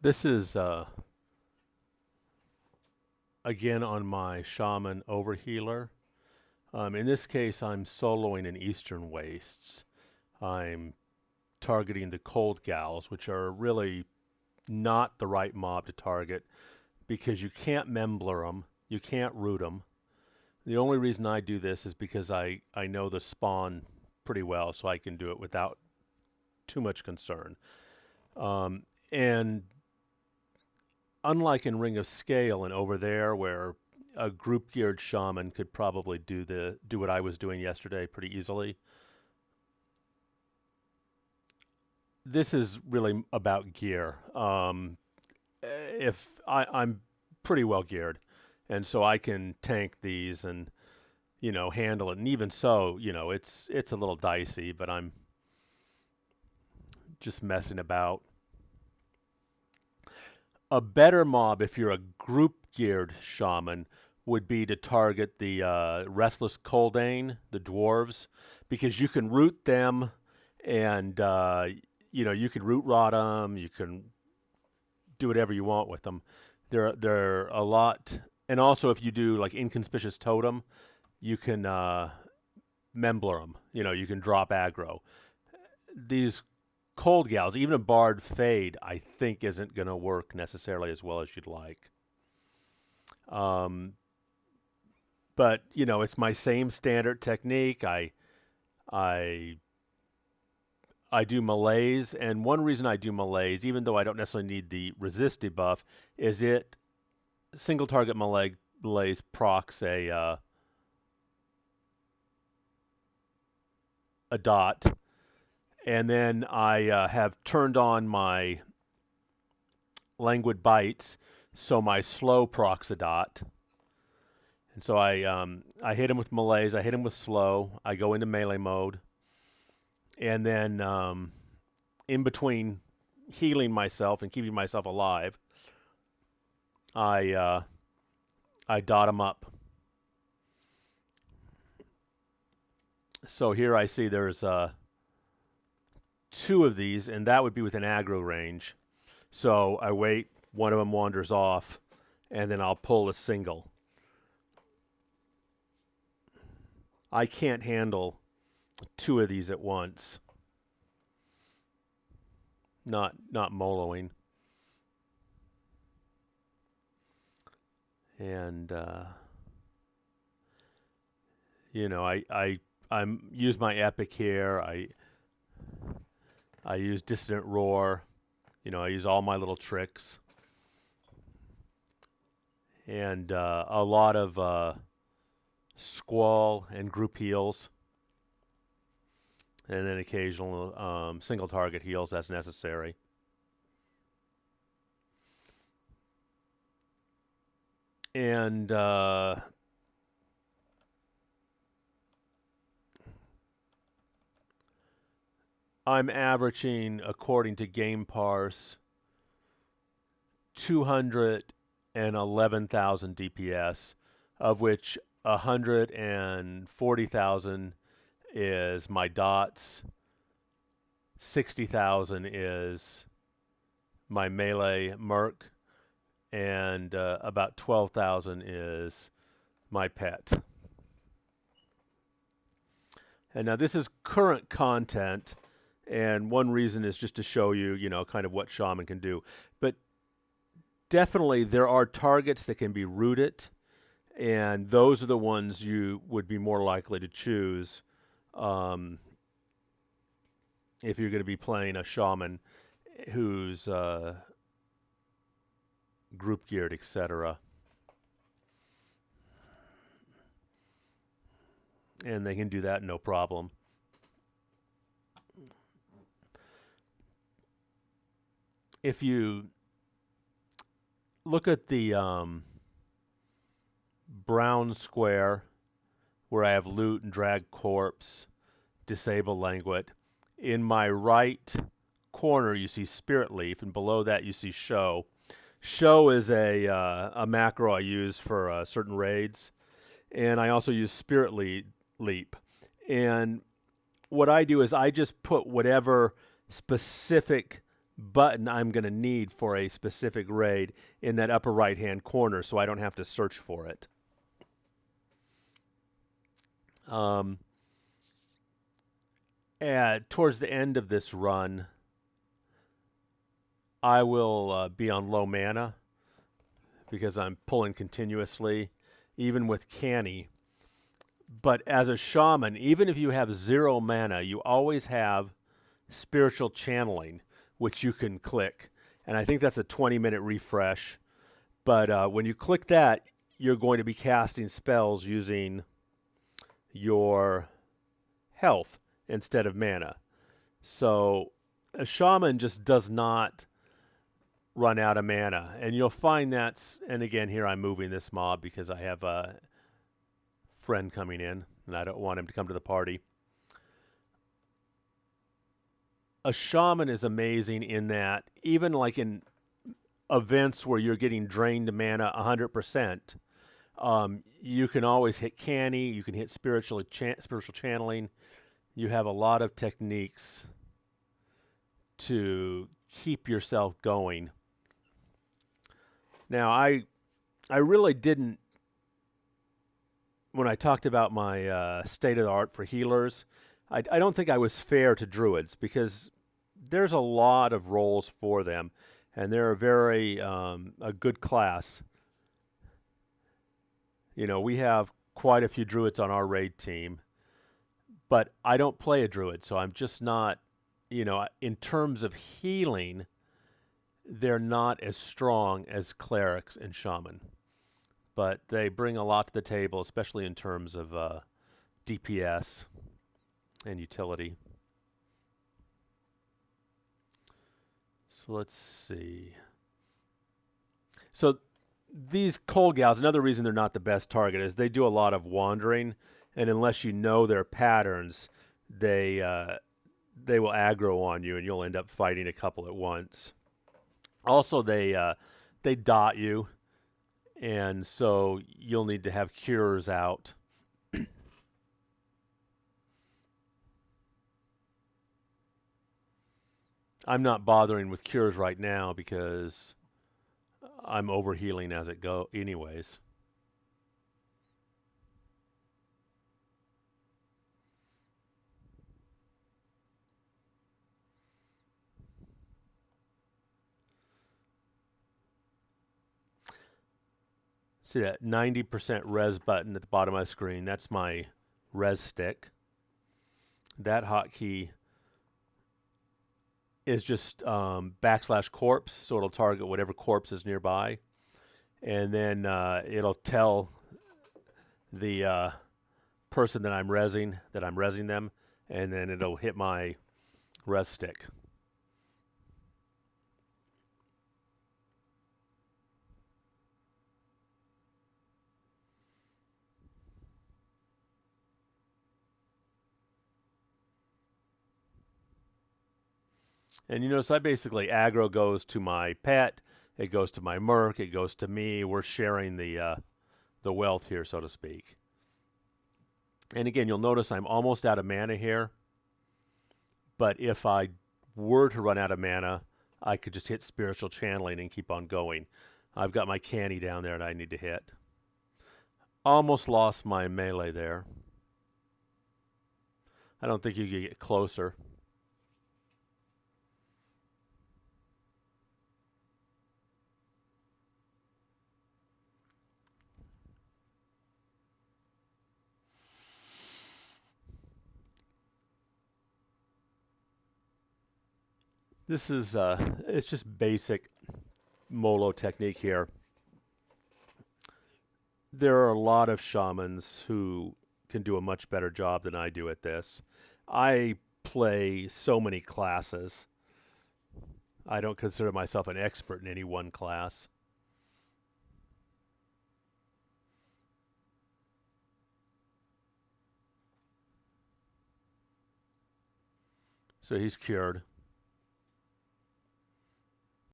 This is again on my Shaman Overhealer. In this case, I'm soloing in Eastern Wastes. I'm targeting the cold Ghouls, which are really not the right mob to target because you can't membler them, you can't root them. The only reason I do this is because I know the spawn pretty well, so I can do it without too much concern. And unlike in Ring of Scale and over there, where a group geared shaman could probably do what I was doing yesterday pretty easily. This is really about gear. If I'm pretty well geared, and so I can tank these and handle it. And even so, it's a little dicey, but I'm just messing about. A better mob, if you're a group geared shaman, would be to target the restless Coldane, the dwarves, because you can root them, and you can root rot them. You can do whatever you want with them. They're a lot, and also if you do like inconspicuous totem, you can membler them. You can drop aggro. These cold gals, even a Bard Fade, I think isn't going to work necessarily as well as you'd like. But it's my same standard technique. I do malaise, and one reason I do malaise, even though I don't necessarily need the resist debuff, is it single target malaise procs a dot, and then I have turned on my languid bites, so my slow procs a dot. And so I hit him with malaise, I hit him with slow, I go into melee mode, and then in between healing myself and keeping myself alive, I dot him up. So here I see there's two of these, and that would be within aggro range. So I wait, one of them wanders off, and then I'll pull a single. I can't handle two of these at once. Not Moloing. And I use my epic here. I use Dissonant Roar. I use all my little tricks. And a lot of Squall and group heals. And then occasional single target heals as necessary. And I'm averaging, according to Game Parse, 211,000 DPS, of which 140,000 is my dots, 60,000 is my melee merc, and about 12,000 is my pet. And now this is current content, and one reason is just to show you, kind of what Shaman can do. But definitely there are targets that can be rooted, and those are the ones you would be more likely to choose if you're going to be playing a Shaman who's group geared, etc. And they can do that no problem. If you look at the brown square where I have loot and drag corpse, disable languid, in my right corner you see spirit leaf, and below that you see show. Show is a macro I use for certain raids, and I also use spirit leap. And what I do is I just put whatever specific button I'm going to need for a specific raid in that upper right hand corner so I don't have to search for it. Towards the end of this run, I will be on low mana because I'm pulling continuously, even with canny. But as a shaman, even if you have 0 mana, you always have spiritual channeling, which you can click. And I think that's a 20-minute refresh. But when you click that, you're going to be casting spells using your health instead of mana. So a shaman just does not run out of mana. And you'll find that's, and again, here I'm moving this mob because I have a friend coming in and I don't want him to come to the party. A shaman is amazing in that even like in events where you're getting drained mana 100%, you can always hit canny, you can hit spiritual channeling. You have a lot of techniques to keep yourself going. Now, I really didn't, when I talked about my state of the art for healers, I don't think I was fair to druids because there's a lot of roles for them, and they're a very a good class. You know, we have quite a few druids on our raid team, but I don't play a druid, so I'm just not, you know, in terms of healing, they're not as strong as clerics and shaman. But they bring a lot to the table, especially in terms of DPS and utility. So let's see. So these cold gals, another reason they're not the best target is they do a lot of wandering, and unless you know their patterns, they will aggro on you, and you'll end up fighting a couple at once. Also, they dot you, and so you'll need to have cures out. I'm not bothering with cures right now because I'm overhealing as it go anyways. See that 90% res button at the bottom of my screen? That's my res stick. That hotkey is just \corpse, so it'll target whatever corpse is nearby. And then it'll tell the person that I'm resing them, and then it'll hit my res stick. And you notice I basically aggro goes to my pet, it goes to my merc, it goes to me. We're sharing the wealth here, so to speak. And again, you'll notice I'm almost out of mana here. But if I were to run out of mana, I could just hit spiritual channeling and keep on going. I've got my canny down there that I need to hit. Almost lost my melee there. I don't think you can get closer. This is, it's just basic Molo technique here. There are a lot of shamans who can do a much better job than I do at this. I play so many classes. I don't consider myself an expert in any one class. So he's cured.